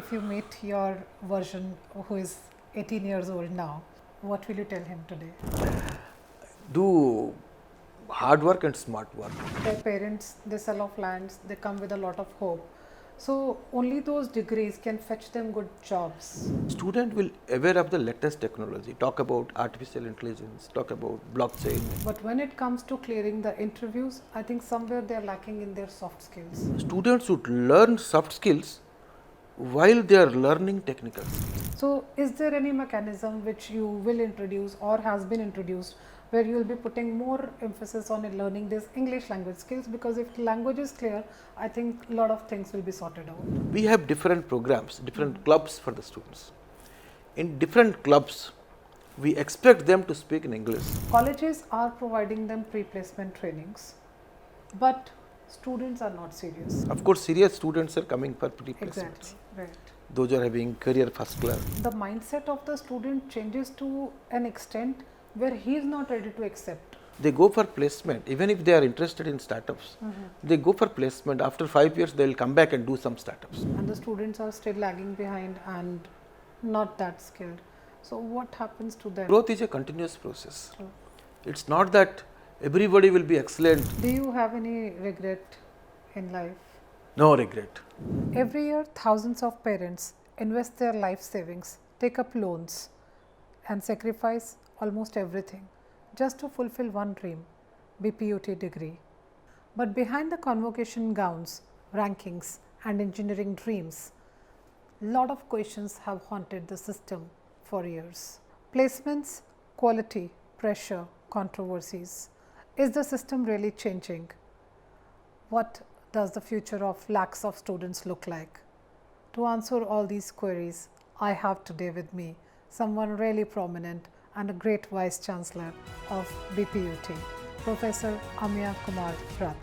if you meet your version who is 18 years old now, what will you tell him today? Do hard work and smart work. Their parents, they sell off lands, they come with a lot of hope. So only those degrees can fetch them good jobs. Student will aware of the latest technology, talk about artificial intelligence, talk about blockchain. But when it comes to clearing the interviews, I think somewhere they are lacking in their soft skills. Students should learn soft skills while they are learning technical skills. So is there any mechanism which you will introduce or has been introduced where you will be putting more emphasis on learning this English language skills, because if language is clear, I think a lot of things will be sorted out. We have different programs, different clubs for the students. In different clubs, we expect them to speak in English. Colleges are providing them pre-placement trainings, but students are not serious. Of course, serious students are coming for pre-placements. Exactly, right. Those are having career first class. The mindset of the student changes to an extent where he is not ready to accept. They go for placement, even if they are interested in startups. They go for placement. After 5 years, they will come back and do some startups. And the students are still lagging behind and not that skilled. So what happens to them? Growth is a continuous process. True. It's not that everybody will be excellent. Do you have any regret in life? No regret. Every year, thousands of parents invest their life savings, take up loans, and sacrifice almost everything just to fulfill one dream, BPUT degree. But behind the convocation gowns, rankings, and engineering dreams, lot of questions have haunted the system for years. Placements, quality, pressure, controversies. Is the system really changing? What does the future of lakhs of students look like? To answer all these queries, I have today with me someone really prominent and a great Vice Chancellor of BPUT, Professor Amiya Kumar Rath.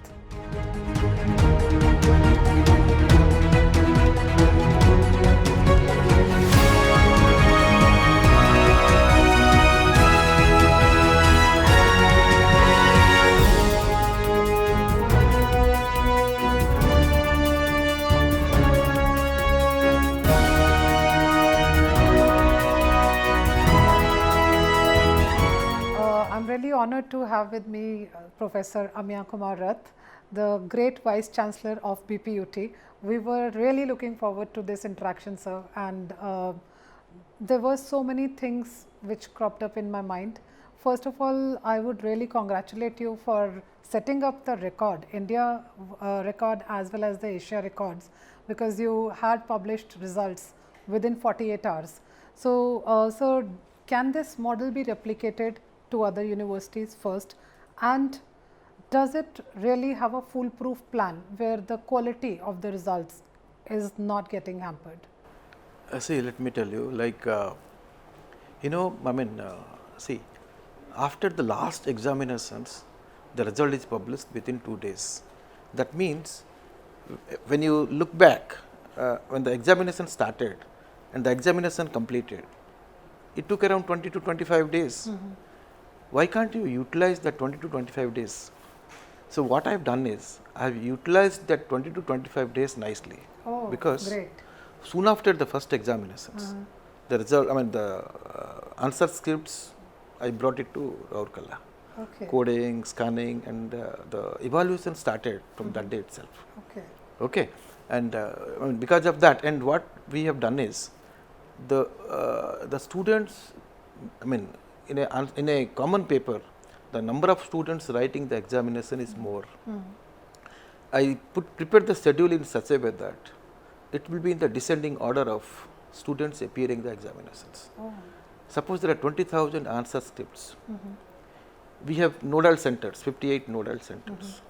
I'm really honored to have with me Professor Amiya Kumar Rath, the great Vice Chancellor of BPUT. We were really looking forward to this interaction, sir, and there were so many things which cropped up in my mind. First of all, I would really congratulate you for setting up the record, India record as well as the Asia records, because you had published results within 48 hours. So, sir, can this model be replicated to other universities first, and does it really have a foolproof plan where the quality of the results is not getting hampered? See, let me tell you, like, see, after the last examinations, the result is published within 2 days. That means, when you look back, when the examination started and the examination completed, it took around 20 to 25 days. Why can't you utilize that 20 to 25 days? So what I have done is, I have utilized that 20 to 25 days nicely. Oh, because great. soon after the first examinations, the result, the answer scripts, I brought it to Raurkala. Okay. Coding, scanning, and the evaluation started from that day itself. Okay. Okay, and because of that, and what we have done is, the students, in a common paper, the number of students writing the examination is more. I prepared the schedule in such a way that it will be in the descending order of students appearing the examinations. Oh. Suppose there are 20,000 answer scripts. We have nodal centers, 58 nodal centers.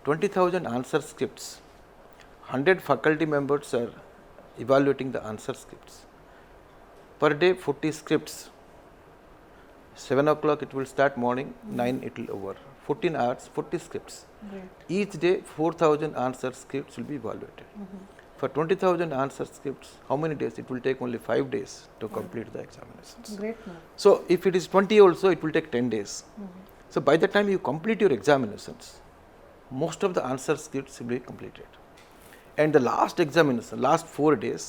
20,000 answer scripts. 100 faculty members are evaluating the answer scripts. Per day, 40 scripts. 7 o'clock it will start morning, 9 it will over. 14 hours, 40 scripts. Great. Each day 4,000 answer scripts will be evaluated. For 20,000 answer scripts, how many days? It will take only 5 days to complete the examinations. Great. Man. So if it is 20 also, it will take 10 days. So by the time you complete your examinations, most of the answer scripts will be completed. And the last examination, last 4 days,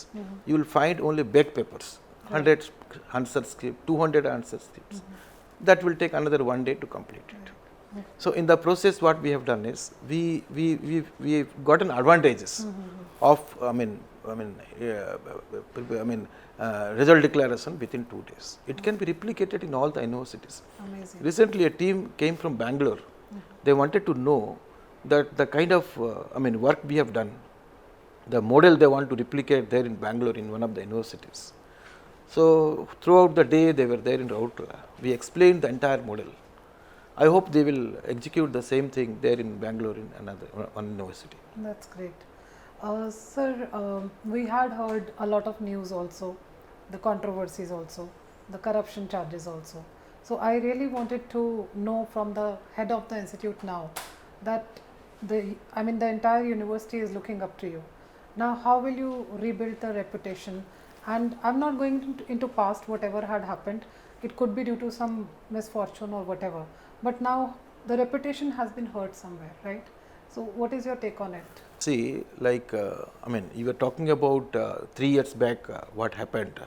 you will find only back papers, 100 answer script, 200 answer scripts. That will take another 1 day to complete it. So in the process, what we have done is we gotten advantages of result declaration within 2 days. It can be replicated in all the universities. Amazing. Recently, a team came from Bangalore. They wanted to know that the kind of work we have done, the model they want to replicate there in Bangalore in one of the universities. So throughout the day they were there in Raurkela. We explained the entire model. I hope they will execute the same thing there in Bangalore in another one university. That's great. Sir, we had heard a lot of news also, the controversies also, the corruption charges also. So I really wanted to know from the head of the institute now that the entire university is looking up to you. Now, how will you rebuild the reputation? And I'm not going into past, whatever had happened. It could be due to some misfortune or whatever. But now the reputation has been hurt somewhere, right? So what is your take on it? See, like, you were talking about 3 years back what happened.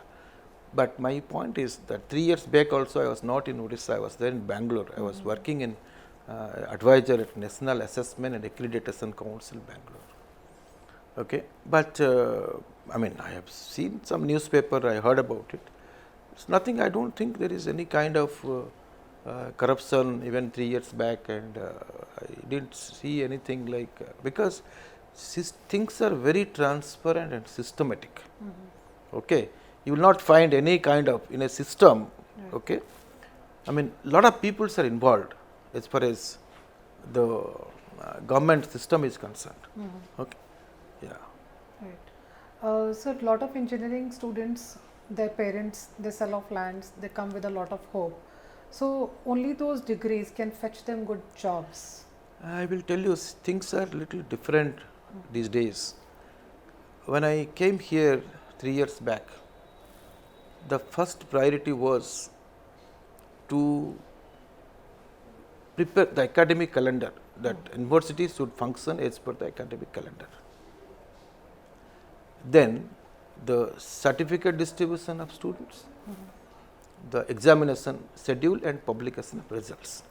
But my point is that 3 years back also I was not in Odisha, I was there in Bangalore. I was working in advisor at National Assessment and Accreditation Council, Bangalore. Okay, but I have seen some newspaper, I heard about it. It's nothing, I don't think there is any kind of corruption even 3 years back, and I didn't see anything like, because things are very transparent and systematic. Okay, you will not find any kind of, in a system, okay, lot of people are involved as far as the government system is concerned. Okay. Yeah. Right. So, a lot of engineering students, their parents, they sell off lands, they come with a lot of hope. So, only those degrees can fetch them good jobs. I will tell you, things are little different these days. When I came here 3 years back, the first priority was to prepare the academic calendar, that universities should function as per the academic calendar. Then the certificate distribution of students, the examination schedule and publication of results.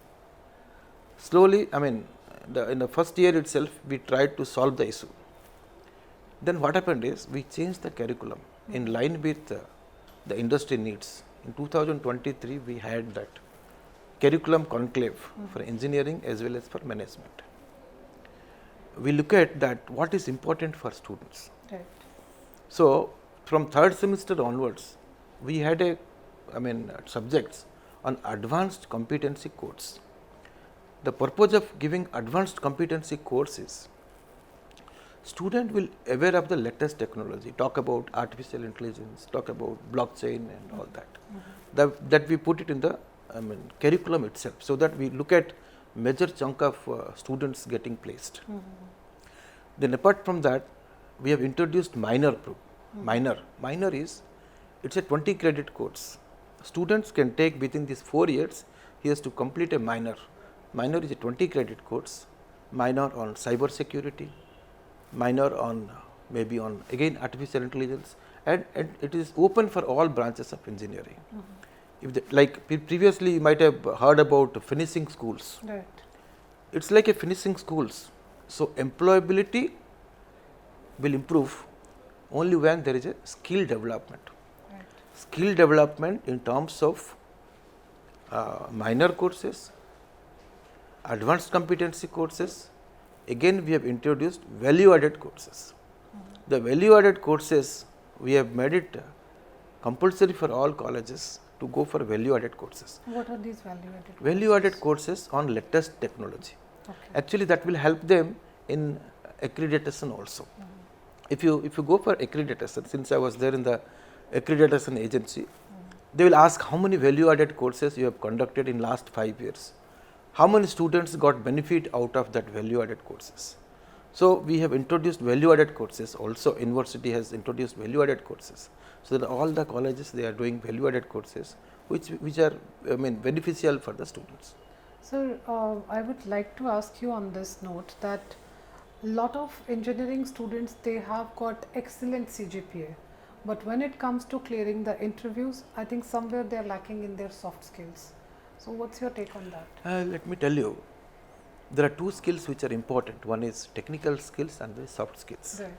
Slowly, in the first year itself, we tried to solve the issue. Then what happened is, we changed the curriculum in line with the industry needs. In 2023, we had that curriculum conclave for engineering as well as for management. We look at that what is important for students. Right. So, from third semester onwards, we had subjects on advanced competency course. The purpose of giving advanced competency course is, student will aware of the latest technology, talk about artificial intelligence, talk about blockchain and all that. That we put it in the curriculum itself, so that we look at major chunk of students getting placed. Then apart from that, we have introduced minor. Minor is, it's a 20 credit course. Students can take within these 4 years, he has to complete a minor. Minor is a 20 credit course, minor on cyber security, minor on maybe on again artificial intelligence, and it is open for all branches of engineering. If like previously you might have heard about finishing schools. Right. It's like a finishing schools. So employability will improve only when there is a skill development. Right. Skill development in terms of minor courses, advanced competency courses. Again, we have introduced value added courses. The value added courses, we have made it compulsory for all colleges to go for value added courses. What are these value added? Value added courses on latest technology. Okay. Actually, that will help them in accreditation also. If you go for accreditation, since I was there in the accreditation agency, they will ask how many value added courses you have conducted in last 5 years. How many students got benefit out of that value added courses. So we have introduced value added courses also. University has introduced value added courses. So that all the colleges, they are doing value added courses, which are beneficial for the students. Sir, I would like to ask you on this note that lot of engineering students, they have got excellent CGPA, but when it comes to clearing the interviews, I think somewhere they are lacking in their soft skills. So what's your take on that? Let me tell you, there are two skills which are important. One is technical skills and the soft skills. Right.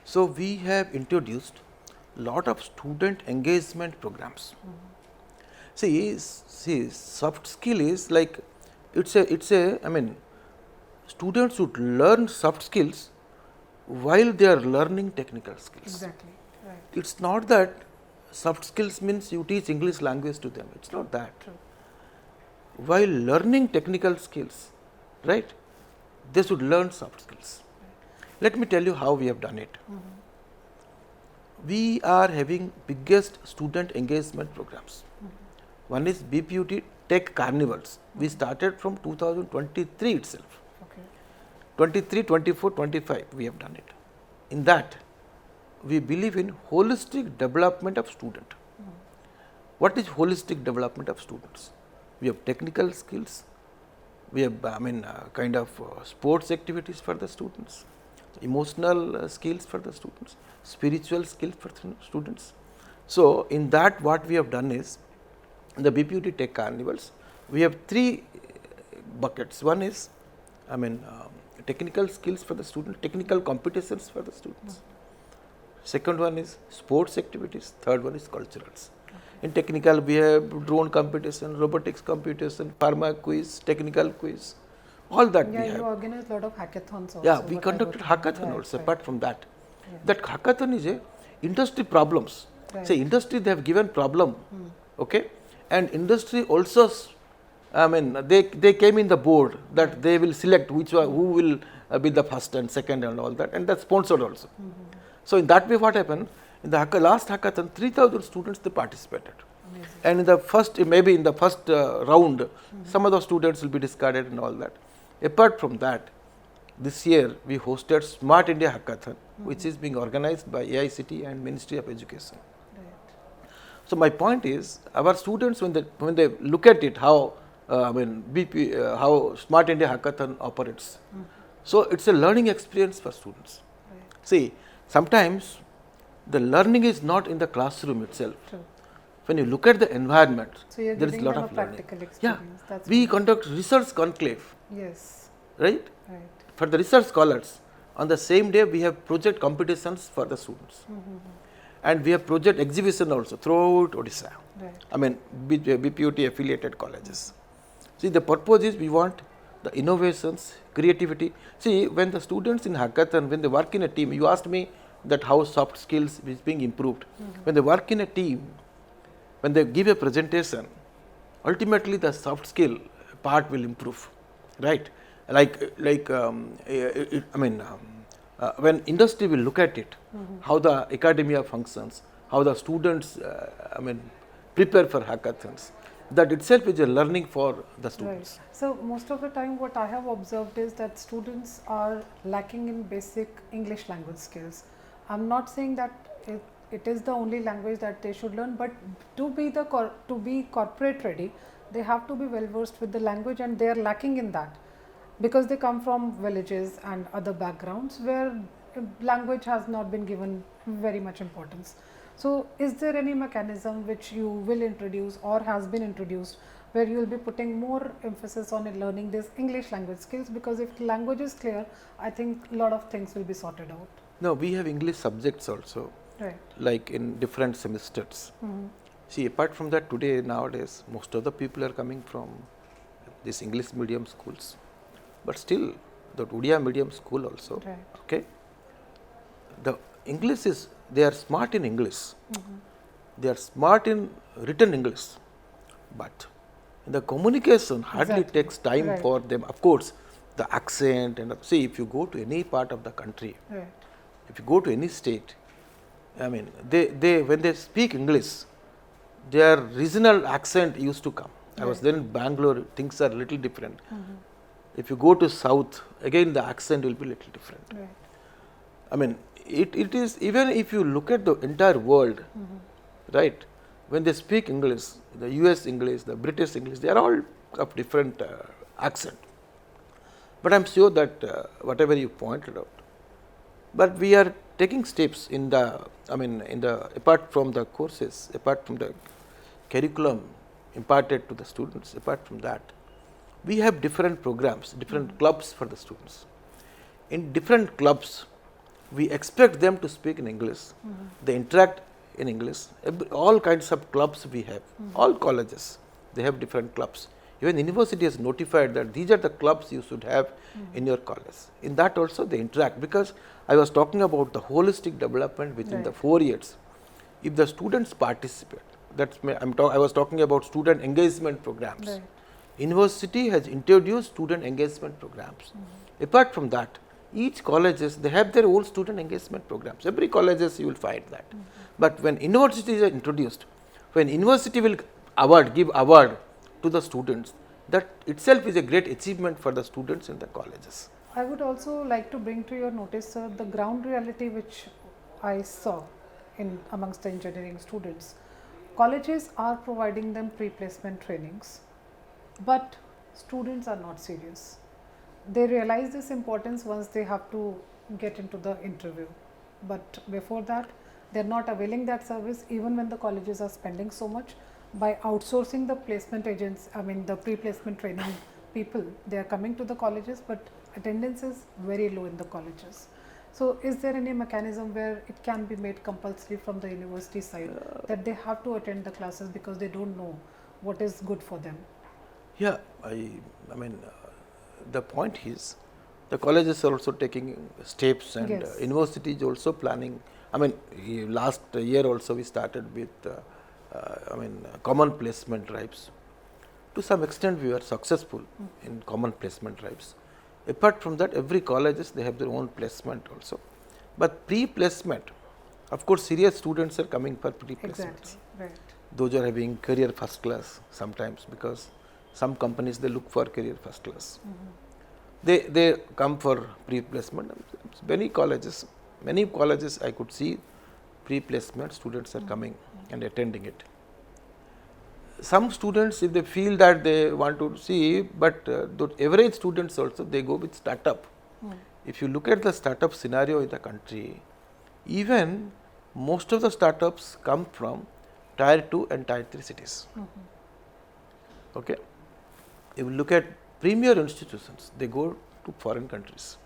So we have introduced lot of student engagement programs. See, soft skill is like it's a. I mean, students should learn soft skills while they are learning technical skills. Exactly. Right. It's not that soft skills means you teach English language to them. It's not that. True. While learning technical skills, right, they should learn soft skills. Let me tell you how we have done it. We are having biggest student engagement programs. One is BPUT Tech Carnivals. We started from 2023 itself. Okay. 23, 24, 25 we have done it. In that, we believe in holistic development of student. What is holistic development of students? We have technical skills, we have kind of sports activities for the students, emotional skills for the students, spiritual skills for the students. So in that what we have done is, in the BPUT Tech Carnivals, we have three buckets. One is, technical skills for the student, technical competitions for the students. Second one is sports activities. Third one is culturals. In technical, we have drone competition, robotics competition, pharma quiz, technical quiz, all that Yeah, we you have. organize a lot of hackathons also. Yeah, we what I conducted got to know. hackathon Right, also. right. Apart from that, Yeah. that hackathon is a industry problems. Right. Say industry they have given problem, okay, and industry also, they came in the board that they will select which one, who will be the first and second and all that, and that's sponsored also. So in that way, what happened in the last hackathon, 3,000 students they participated. Amazing. And in the first, maybe in the first round, some of the students will be discarded and all that. Apart from that, this year we hosted Smart India Hackathon, which is being organized by AICT and Ministry of Education. Right. So my point is, our students when they look at it, how how Smart India Hackathon operates, so it's a learning experience for students. Right. See, sometimes the learning is not in the classroom itself. True. When you look at the environment, So you're there is a giving lot them of a learning. practical Yeah, experience. That's we good. conduct research conclave, Yes. right? Right. For the research scholars, on the same day we have project competitions for the students, and we have project exhibition also throughout Odisha. Right. BPUT affiliated colleges. See, the purpose is we want the innovations, creativity. See, when the students in hackathon, when they work in a team, you asked me that how soft skills is being improved. When they work in a team, when they give a presentation, ultimately the soft skill part will improve, right? When industry will look at it, how the academia functions, how the students, prepare for hackathons, that itself is a learning for the students. Right. So most of the time what I have observed is that students are lacking in basic English language skills. I'm not saying that it is the only language that they should learn, but to be corporate ready, they have to be well versed with the language, and they are lacking in that because they come from villages and other backgrounds where language has not been given very much importance. So is there any mechanism which you will introduce or has been introduced where you will be putting more emphasis on learning these English language skills? Because if language is clear, I think a lot of things will be sorted out. No, we have English subjects also, Right. like in different semesters. See, apart from that, today nowadays most of the people are coming from these English medium schools, but still the Odia medium school also. Right. Okay, the English is, they are smart in English, they are smart in written English, but in the communication hardly Exactly. takes time Right. for them. Of course, the accent and see, if you go to any part of the country, Right. if you go to any state, they when they speak English, their regional accent used to come. I was Right. then in Bangalore, things are little different. If you go to south, again the accent will be little different. Right. It is, even if you look at the entire world, right, when they speak English, the US English, the British English, they are all of different accent. But I am sure that whatever you pointed out, but we are taking steps in the, apart from the courses, apart from the curriculum imparted to the students, apart from that, we have different programs, different clubs for the students. In different clubs, we expect them to speak in English, they interact in English, all kinds of clubs we have, all colleges, they have different clubs. Even university has notified that these are the clubs you should have in your college. In that also they interact, because I was talking about the holistic development within the 4 years. If the students participate, I was talking about student engagement programs. Right. University has introduced student engagement programs. Apart from that, each colleges, they have their own student engagement programs. Every colleges you will find that. But when universities are introduced, when university will give award to the students, that itself is a great achievement for the students in the colleges. I would also like to bring to your notice, sir, the ground reality which I saw in amongst the engineering students. Colleges are providing them pre-placement trainings, but students are not serious. They realize this importance once they have to get into the interview, but before that they are not availing that service, even when the colleges are spending so much by outsourcing the placement agents, the pre-placement training people. They are coming to the colleges, but attendance is very low in the colleges. So is there any mechanism where it can be made compulsory from the university side that they have to attend the classes because they don't know what is good for them? Yeah, the point is, the colleges are also taking steps, and Yes. university is also planning. Last year also we started with common placement drives. To some extent we were successful in common placement drives. Apart from that, every colleges they have their own placement also. But pre-placement, of course, serious students are coming for pre-placements. Exactly, right. Those are having career first class sometimes, because some companies they look for career first class. They come for pre-placement. Many colleges I could see pre-placement students are coming and attending it. Some students, if they feel that they want to see, but the average students also, they go with startup. If you look at the startup scenario in the country, even most of the startups come from tier 2 and tier 3 cities. Okay. If you look at premier institutions, they go to foreign countries.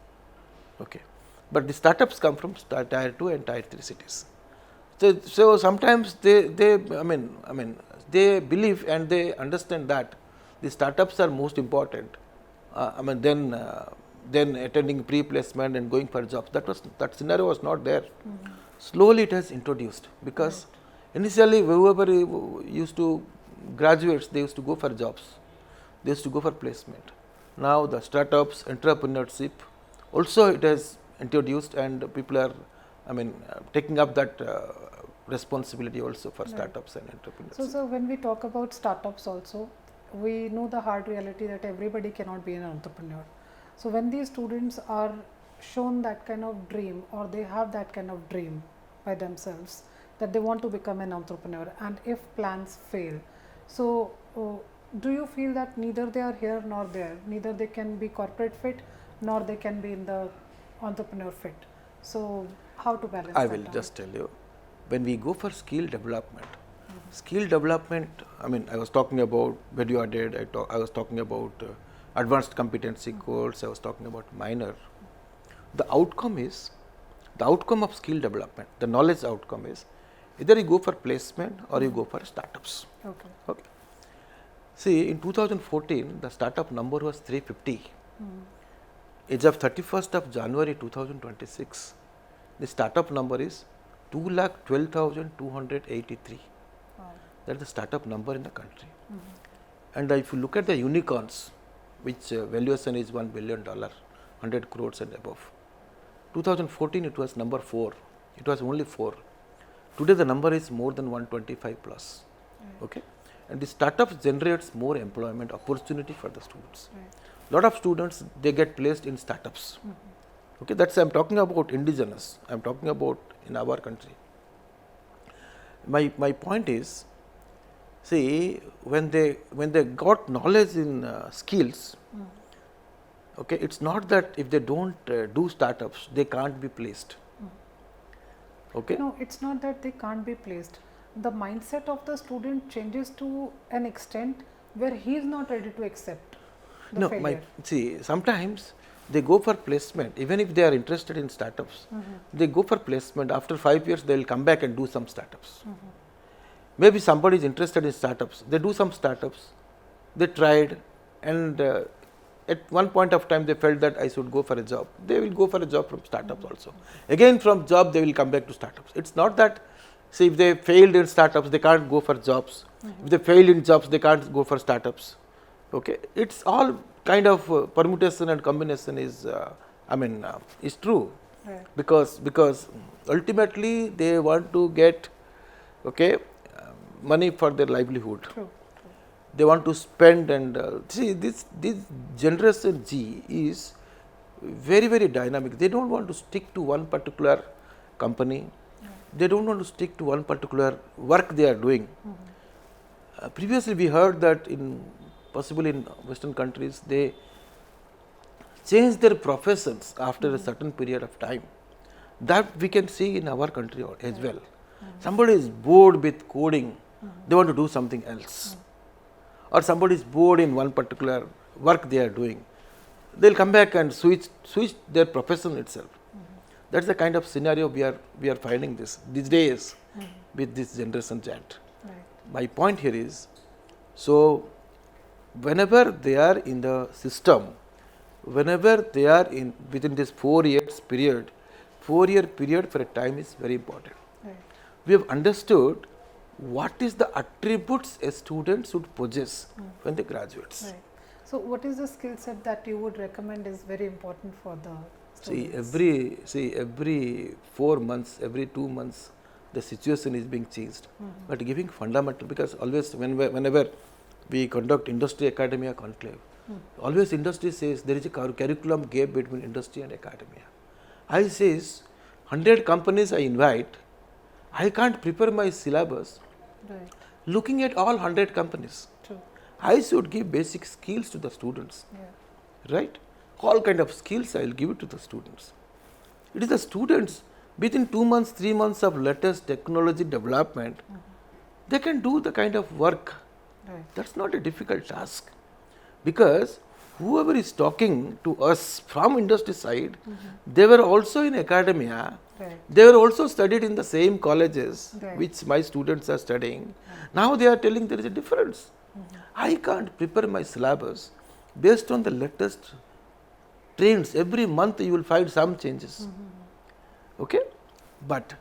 Okay. But the startups come from tier 2 and tier 3 cities. So sometimes they believe and they understand that the startups are most important. Then attending pre-placement and going for jobs. That scenario was not there. Slowly it has introduced, because initially whoever used to graduates, they used to go for jobs. They used to go for placement. Now the startups, entrepreneurship, also it has introduced, and people are taking up that responsibility also for startups and entrepreneurs. So when we talk about startups also, we know the hard reality that everybody cannot be an entrepreneur. So when these students are shown that kind of dream, or they have that kind of dream by themselves that they want to become an entrepreneur, and if plans fail, so do you feel that neither they are here nor there, neither they can be corporate fit nor they can be in the entrepreneur fit? So how to balance I that will out? just tell you, when we go for skill development, I was talking about value added, I was talking about advanced competency course, I was talking about minor. The outcome of skill development, the knowledge outcome is either you go for placement or you go for startups. Okay. See, in 2014, the startup number was 350. As of 31st of January 2026, the startup number is 2,12,283. That is the startup number in the country. And if you look at the unicorns, which valuation is $1 billion, 100 crores and above. 2014 it was number 4. It was only 4. Today the number is more than 125 plus. Okay. And the startups generates more employment opportunity for the students. Lot of students, they get placed in startups. Okay, that's I am talking about indigenous. I am talking about in our country. My point is, see, when they got knowledge in skills, Okay, it's not that if they don't do startups, they can't be placed. Okay. No, it's not that they can't be placed. The mindset of the student changes to an extent where he is not ready to accept the No, failure. see, sometimes they go for placement, even if they are interested in startups. They go for placement. After 5 years, they will come back and do some startups. Maybe somebody is interested in startups. They do some startups. They tried, and at one point of time, they felt that I should go for a job. They will go for a job from startups also. Again, from job, they will come back to startups. It's not that, see, if they failed in startups, they can't go for jobs. If they failed in jobs, they can't go for startups. Okay, it's all kind of permutation and combination is, is true, Right. because ultimately they want to get, okay, money for their livelihood. True. They want to spend, and see, this generation G is very, very dynamic. They don't want to stick to one particular company. They don't want to stick to one particular work they are doing. Previously, we heard that possibly in Western countries, they change their professions after a certain period of time. That we can see in our country as well. Somebody is bored with coding, they want to do something else. Or somebody is bored in one particular work they are doing, they will come back and switch their profession itself. That's the kind of scenario we are finding these days with this generation Z. Right. My point here is, so whenever they are in the system, whenever they are within this 4 years period, 4-year period for a time is very important. Right. We have understood what is the attributes a student should possess when they graduates. Right. So, what is the skill set that you would recommend is very important for the students? Every 4 months, every 2 months, the situation is being changed. But giving fundamental, because always whenever we conduct industry academia conclave, always industry says there is a curriculum gap between industry and academia. I says 100 companies I invite, I can't prepare my syllabus Right. looking at all 100 companies. True. I should give basic skills to the students, Yeah. right? All kind of skills I will give it to the students. It is the students within 2 months, 3 months of latest technology development, they can do the kind of work. Right. That's not a difficult task, because whoever is talking to us from industry side, they were also in academia. Right. They were also studied in the same colleges Right. which my students are studying. Now they are telling there is a difference. I can't prepare my syllabus based on the latest trends. Every month you will find some changes. Okay, but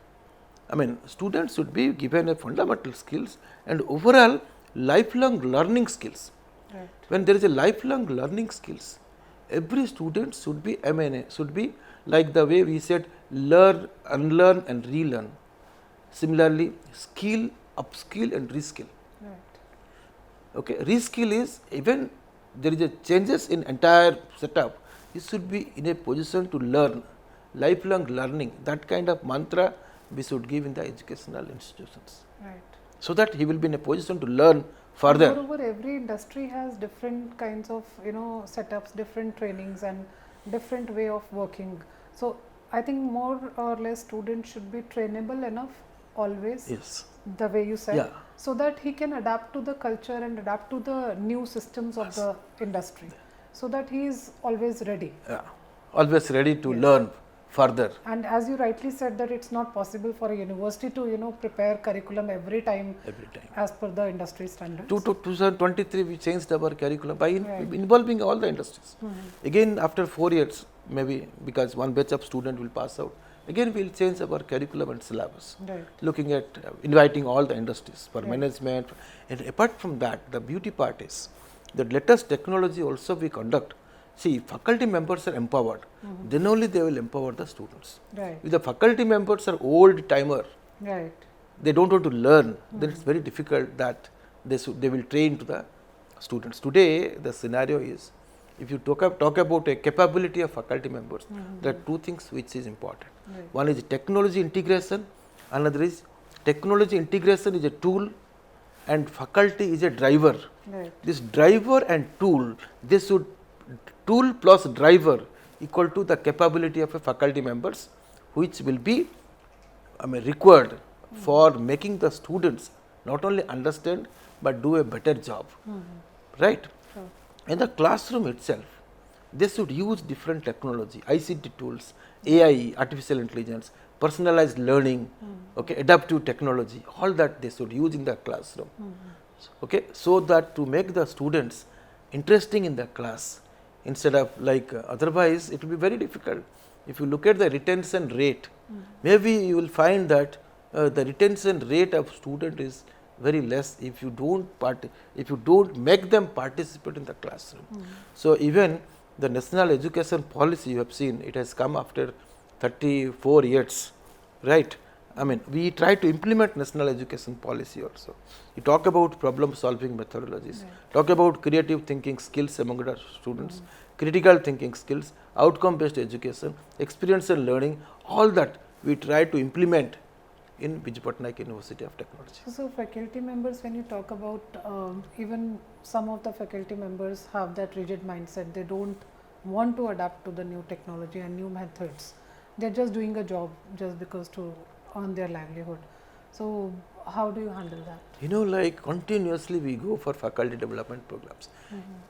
students should be given a fundamental skills and overall lifelong learning skills. Right. When there is a lifelong learning skills, every student should be should be like the way we said, learn, unlearn and relearn. Similarly, skill, upskill and reskill. Right. Okay, reskill is even there is a changes in entire setup, you should be in a position to learn, lifelong learning. That kind of mantra we should give in the educational institutions, Right. so that he will be in a position to learn further. Moreover, every industry has different kinds of setups, different trainings, and different way of working. So, I think more or less students should be trainable enough always. Yes. The way you said, Yeah. so that he can adapt to the culture and adapt to the new systems of the industry, so that he is always ready. Yeah. Always ready to learn further. And as you rightly said, that it's not possible for a university to prepare curriculum every time as per the industry standards. To 2023 we changed our curriculum by involving all the industries. Again after 4 years, maybe because one batch of student will pass out, again we will change our curriculum and syllabus, Right. looking at inviting all the industries for management. And apart from that, the beauty part is the latest technology also we conduct. See, faculty members are empowered, then only they will empower the students. Right. If the faculty members are old timer, Right. they don't want to learn, then it's very difficult that they will train to the students. Today the scenario is, if you talk about a capability of faculty members, there are two things which is important. Right. One is technology integration, another is technology integration is a tool and faculty is a driver. Right. This driver and tool, they should tool plus driver equal to the capability of a faculty members, which will be required for making the students not only understand but do a better job, right? Sure. In the classroom itself, they should use different technology, ICT tools, AI, artificial intelligence, personalized learning, okay, adaptive technology, all that they should use in the classroom, okay, so that to make the students interesting in the class, instead of like otherwise it will be very difficult. If you look at the retention rate, maybe you will find that the retention rate of student is very less if you don't make them participate in the classroom. So even the national education policy you have seen, it has come after 34 years, right? I mean, we try to implement national education policy also. You talk about problem solving methodologies, talk about creative thinking skills among the students, critical thinking skills, outcome based education, experiential learning, all that we try to implement in Biju Patnaik University of Technology. So faculty members, when you talk about, even some of the faculty members have that rigid mindset, they don't want to adapt to the new technology and new methods. They are just doing a job just because to earn their livelihood. So how do you handle that? You know, like continuously we go for faculty development programs.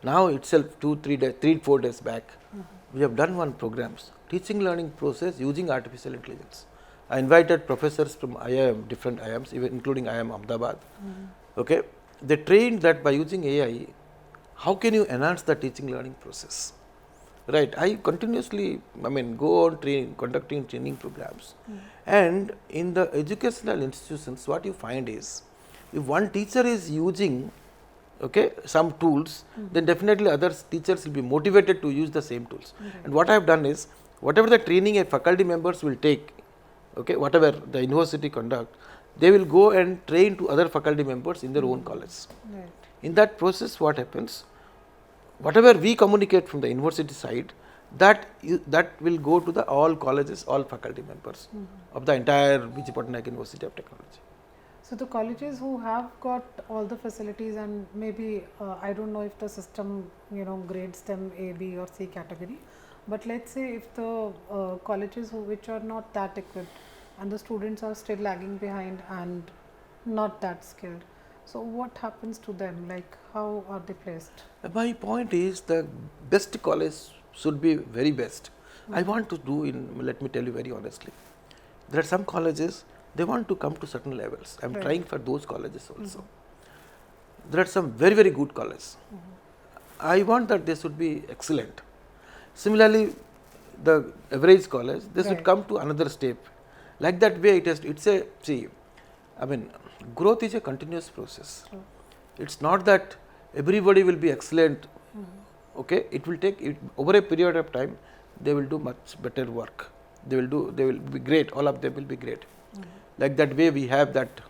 Now itself 3-4 days back, we have done one programs, teaching learning process using artificial intelligence. I invited professors from IIM, different IIMs, even including IIM Ahmedabad. Okay, they trained that by using AI, how can you enhance the teaching learning process? Right, I continuously, go on conducting training programs. And in the educational institutions, what you find is, if one teacher is using, okay, some tools, then definitely other teachers will be motivated to use the same tools. And what I have done is, whatever the training a faculty members will take, okay, whatever the university conduct, they will go and train to other faculty members in their own college. Right. In that process, what happens? Whatever we communicate from the university side, that will go to the all colleges, all faculty members of the entire Biju Patnaik University of Technology. So the colleges who have got all the facilities, and maybe I don't know if the system grades them A, B or C category, but let's say if the colleges which are not that equipped and the students are still lagging behind and not that skilled, so what happens to them? Like, how are they placed? My point is, the best college should be very best. I want to do let me tell you very honestly, there are some colleges, they want to come to certain levels. I am trying for those colleges also. There are some very, very good colleges. I want that they should be excellent. Similarly, the average college, they should come to another step. Like that way, growth is a continuous process. It's not that everybody will be excellent. Okay, it will take over a period of time. They will do much better work. They will be great. All of them will be great. Like that way, we have that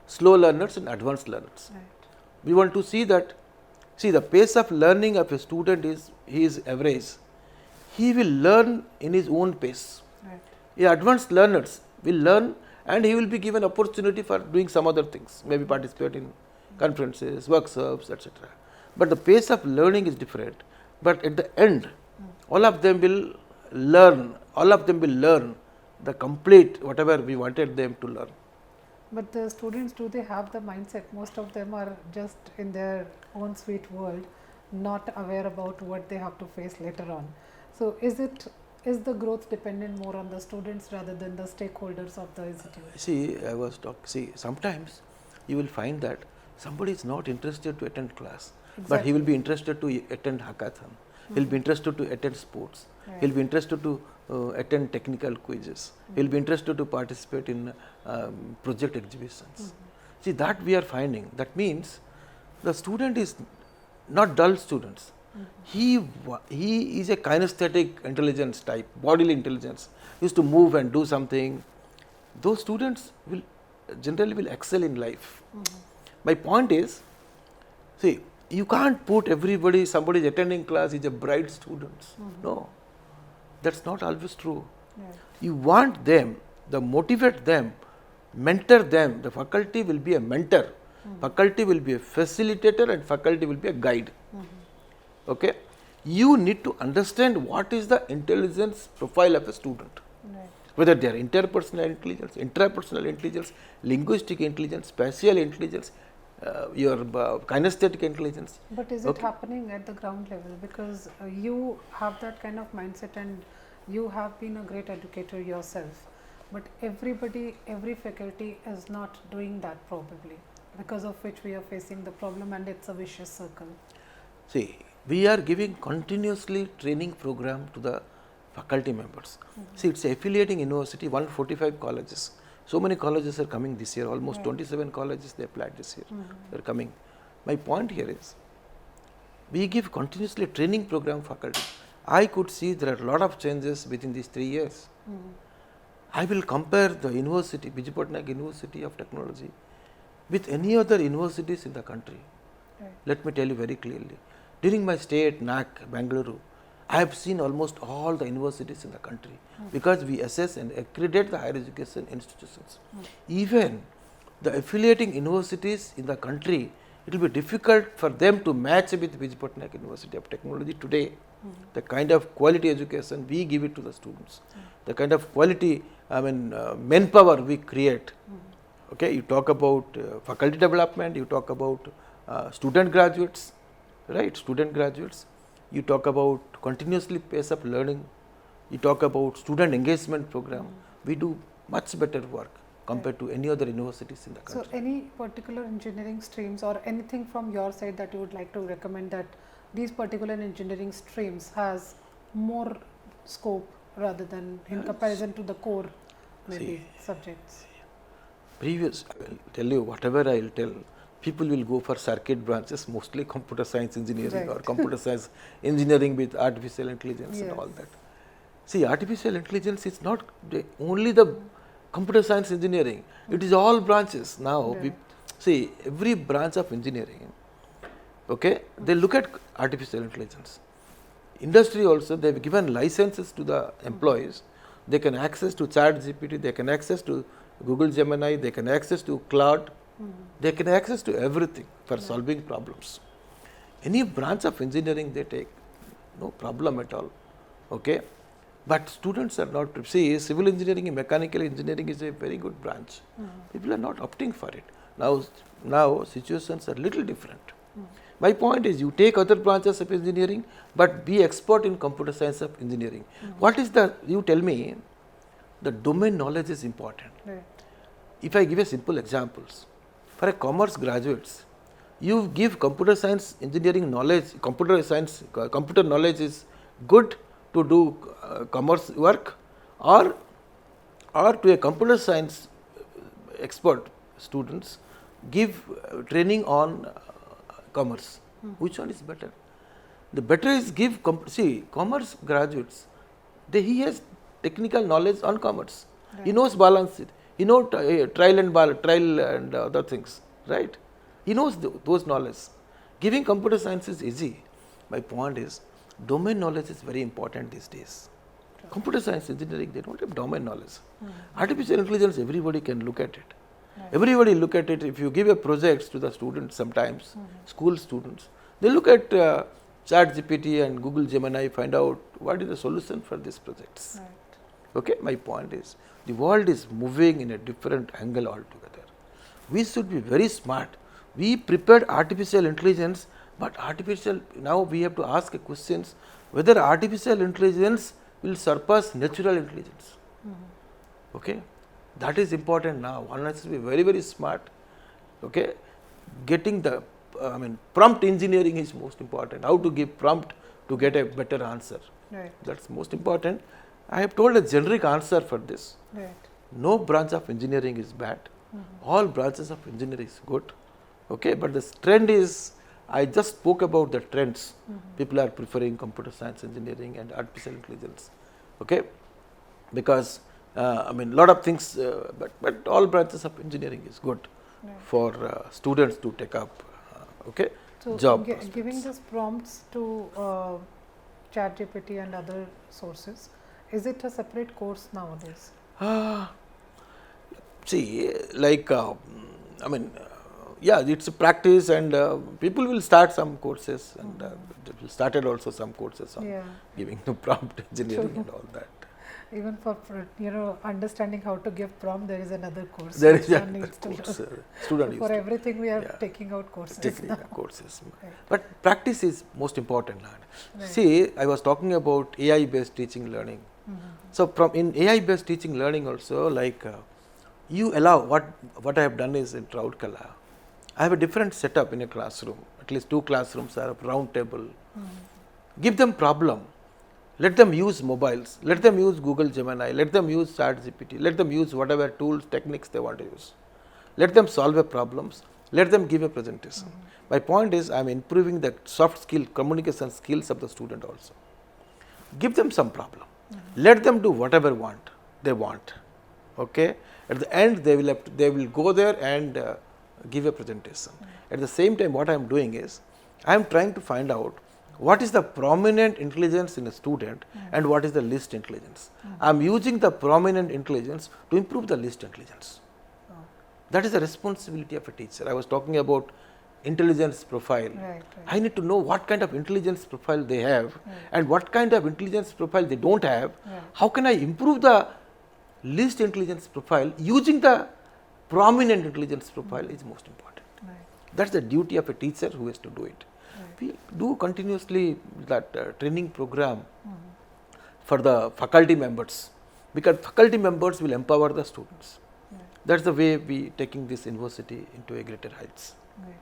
slow learners and advanced learners. Right. We want to see that. See, the pace of learning of a student he is average. He will learn in his own pace. Right. Yeah, advanced learners will learn, and he will be given opportunity for doing some other things, maybe participate in conferences, workshops, etc. But the pace of learning is different. But at the end, all of them will learn. All of them will learn the complete whatever we wanted them to learn. But the students, do they have the mindset? Most of them are just in their own sweet world, not aware about what they have to face later on. So is the growth dependent more on the students rather than the stakeholders of the institute? Sometimes you will find that somebody is not interested to attend class, Exactly. but he will be interested to attend hackathon. He'll be interested to attend sports. Right. He'll be interested to attend technical quizzes. He'll be interested to participate in project exhibitions. See, that we are finding. That means the student is not dull students. He is a kinesthetic intelligence type, bodily intelligence. He used to move and do something. Those students will generally excel in life. My point is, see, you can't put somebody is attending class is a bright student. No, that's not always true. Right. You want them, motivate them, mentor them. The faculty will be a mentor, faculty will be a facilitator, and faculty will be a guide. Okay, you need to understand what is the intelligence profile of a student. Right. Whether they are interpersonal intelligence, intrapersonal intelligence, linguistic intelligence, spatial intelligence, your kinesthetic intelligence. But is it happening at the ground level? Because you have that kind of mindset and you have been a great educator yourself. But everybody, every faculty is not doing that probably, because of which we are facing the problem and it's a vicious circle. See, we are giving continuously training program to the faculty members. See, it's affiliating university, 145 colleges. So many colleges are coming this year, almost 27 colleges they applied this year. They are coming. My point here is, we give continuously training program faculty. I could see there are a lot of changes within these 3 years. I will compare the university, Biju Patnaik University of Technology, with any other universities in the country. Right. Let me tell you very clearly. During my stay at NAC, Bangalore, I have seen almost all the universities in the country because we assess and accredit the higher education institutions. Even the affiliating universities in the country, it will be difficult for them to match with Biju Patnaik University of Technology today. The kind of quality education we give it to the students, the kind of quality, manpower we create. Okay, you talk about faculty development, you talk about student graduates, right? Student graduates. You talk about continuously pace of learning. You talk about student engagement program. We do much better work compared to any other universities in the country. So, any particular engineering streams or anything from your side that you would like to recommend that these particular engineering streams has more scope rather than in comparison to the core maybe subjects? I will tell you whatever I will tell, people will go for circuit branches, mostly computer science engineering or computer science engineering with artificial intelligence and all that. See, artificial intelligence is not only the computer science engineering, it is all branches now. See, every branch of engineering, okay, they look at artificial intelligence. Industry also, they have given licenses to the employees. They can access to ChatGPT, they can access to Google Gemini, they can access to cloud, they can access to everything for solving problems. Any branch of engineering they take, no problem at all. Okay, but students are not. See, civil engineering and mechanical engineering is a very good branch. People are not opting for it. Now situations are little different. My point is, you take other branches of engineering, but be expert in computer science of engineering. What is the? You tell me. The domain knowledge is important. Right. If I give a simple examples, for a commerce graduates, you give computer science engineering knowledge, computer knowledge is good to do commerce work, or to a computer science expert students give training on commerce. Which one is better? The better is give, commerce graduates, he has technical knowledge on commerce. Right. He knows balance sheet. He knows trial and other things, right? He knows those knowledge. Giving computer science is easy. My point is, domain knowledge is very important these days. Sure. Computer science engineering, they don't have domain knowledge. Artificial intelligence, everybody can look at it. Right. Everybody look at it. If you give a project to the students sometimes, school students, they look at ChatGPT and Google Gemini, find out what is the solution for these projects. Right. Okay, my point is, the world is moving in a different angle altogether. We should be very smart. We prepared artificial intelligence, but now we have to ask questions whether artificial intelligence will surpass natural intelligence. Okay, that is important now. One has to be very, very smart. Okay, getting the, prompt engineering is most important. How to give prompt to get a better answer. Right. That's most important. I have told a generic answer for this. Right. No branch of engineering is bad. All branches of engineering is good. Okay, but the trend is, I just spoke about the trends. People are preferring computer science engineering and artificial intelligence. Okay, because lot of things, but all branches of engineering is good for students to take up. Okay, so job. Giving these prompts to ChatGPT and other sources. Is it a separate course nowadays? See, like, yeah, it's a practice, and people will start some courses, and we started also some courses on Yeah. giving the prompt engineering True. and all that. Even for understanding how to give prompt, there is another course There which is a one needs to course learn. So student used for to, everything, we are yeah, taking out courses taking now. courses. Right. But practice is most important. Right. See, I was talking about AI based teaching learning. So from in AI based teaching learning also, like you allow what I have done is in Raudkala, I have a different setup in a classroom. At least 2 classrooms are a round table. Give them problem. Let them use mobiles. Let them use Google Gemini. Let them use ChatGPT. Let them use whatever tools, techniques they want to use. Let them solve a problems. Let them give a presentation. My point is, I am improving the soft skill, communication skills of the student also. Give them some problem. Let them do whatever they want. Okay. At the end, they will go there and give a presentation. At the same time, what I am doing is, I am trying to find out what is the prominent intelligence in a student and what is the least intelligence. I am using the prominent intelligence to improve the least intelligence. That is the responsibility of a teacher. I was talking about intelligence profile. Right. I need to know what kind of intelligence profile they have and what kind of intelligence profile they don't have. Right. How can I improve the least intelligence profile using the prominent intelligence profile is most important. Right. That's the duty of a teacher who has to do it. Right. We do continuously that training program for the faculty members, because faculty members will empower the students. That's the way we taking this university into a greater heights. Right.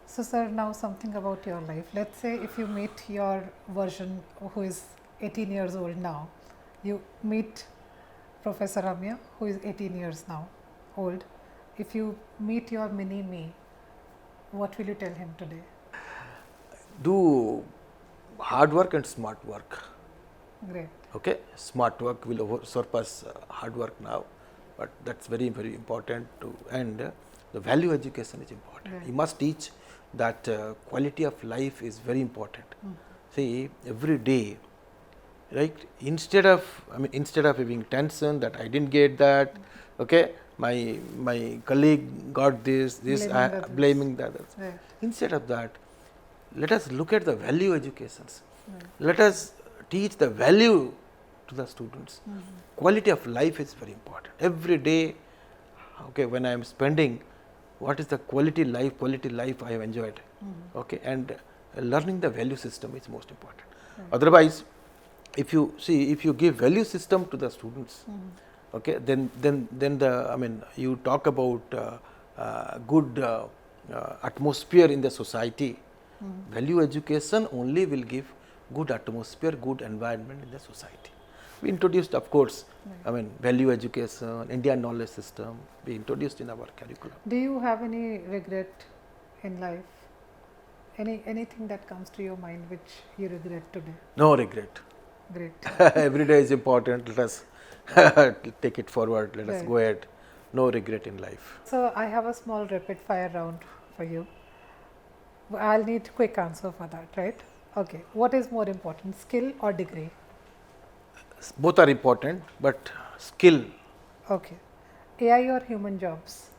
So, sir, now something about your life. Let's say if you meet your version who is 18 years old now, you meet Professor Ramya who is 18 years now old. If you meet your mini me, what will you tell him today? Do hard work and smart work. Great. Okay, smart work will surpass hard work now, but that's very, very important to, and the value education is important. Right. You must teach that quality of life is very important. See, every day, right, instead of having tension that I didn't get that, okay, my colleague got this, blaming the others. Right. Instead of that, let us look at the value educations. Let us teach the value to the students. Quality of life is very important. Every day, okay, when I am spending, what is the quality life I have enjoyed, okay, and learning the value system is most important. Otherwise, if you give value system to the students, okay, then you talk about good atmosphere in the society. Value education only will give good atmosphere, good environment in the society. We introduced, of course, value education, Indian knowledge system, we introduced in our curriculum. Do you have any regret in life? Anything that comes to your mind which you regret today? No regret. Great. Every day is important. Let us take it forward. Let us go ahead. No regret in life. So I have a small rapid fire round for you. I'll need quick answer for that, right? Okay. What is more important, skill or degree? Both are important, but skill. Okay. AI or human jobs?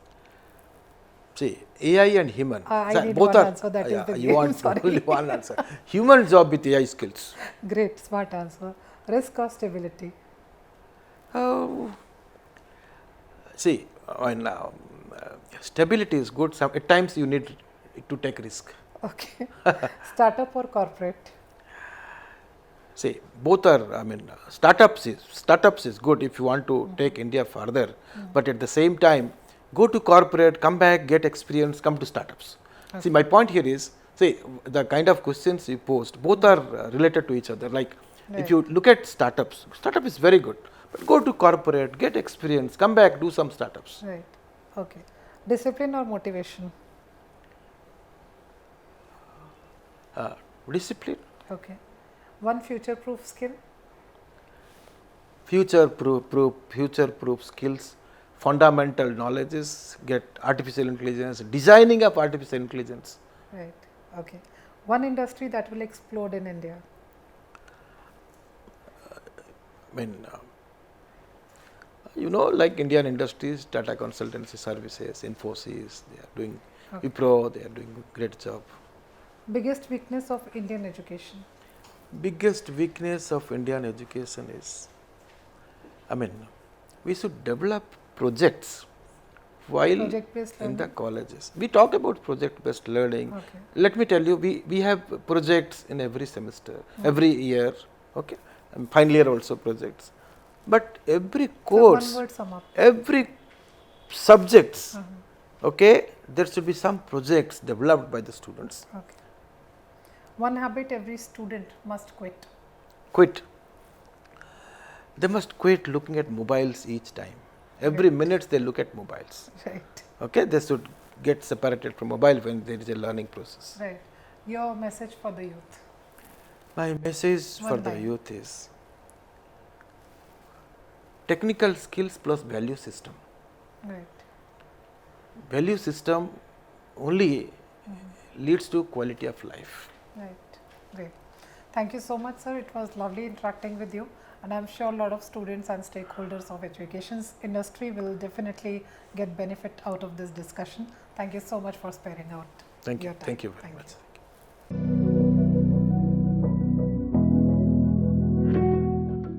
See, AI and human. I need both one are. answer. That is the you game. want Sorry. only one answer. Human job with AI skills. Great, smart answer. Risk or stability? See, stability is good. At times you need to take risk. Okay. Startup or corporate? See, both are. Startups is good if you want to take India further. But at the same time, go to corporate, come back, get experience, come to startups. Okay. See, my point here is, see, the kind of questions you posed, both are related to each other. Like, if you look at startup is very good. But go to corporate, get experience, come back, do some startups. Right. Okay. Discipline or motivation? Discipline. Okay. One future-proof skill? Future-proof skills, fundamental knowledges, get artificial intelligence, designing of artificial intelligence. Right. Okay. One industry that will explode in India? Like Indian industries, Tata Consultancy Services, Infosys, they are doing Okay. Wipro, they are doing a great job. Biggest weakness of Indian education? Biggest weakness of Indian education is, we should develop projects while Project based in the learning? colleges. We talk about project based learning. Okay. Let me tell you, we have projects in every semester, every year, okay, and final year also projects. But every So course, one word sum up. every subjects, okay, there should be some projects developed by the students. Okay. One habit every student must quit. Quit. They must quit looking at mobiles each time. Every minute they look at mobiles. Right. Okay, they should get separated from mobile when there is a learning process. Right. Your message for the youth? My message for One the line. youth is technical skills plus value system. Right. Value system only leads to quality of life. Right. Great. Thank you so much, sir. It was lovely interacting with you. And I'm sure a lot of students and stakeholders of education industry will definitely get benefit out of this discussion. Thank you so much for sparing out Thank you. your time. Thank you very Thank much. you.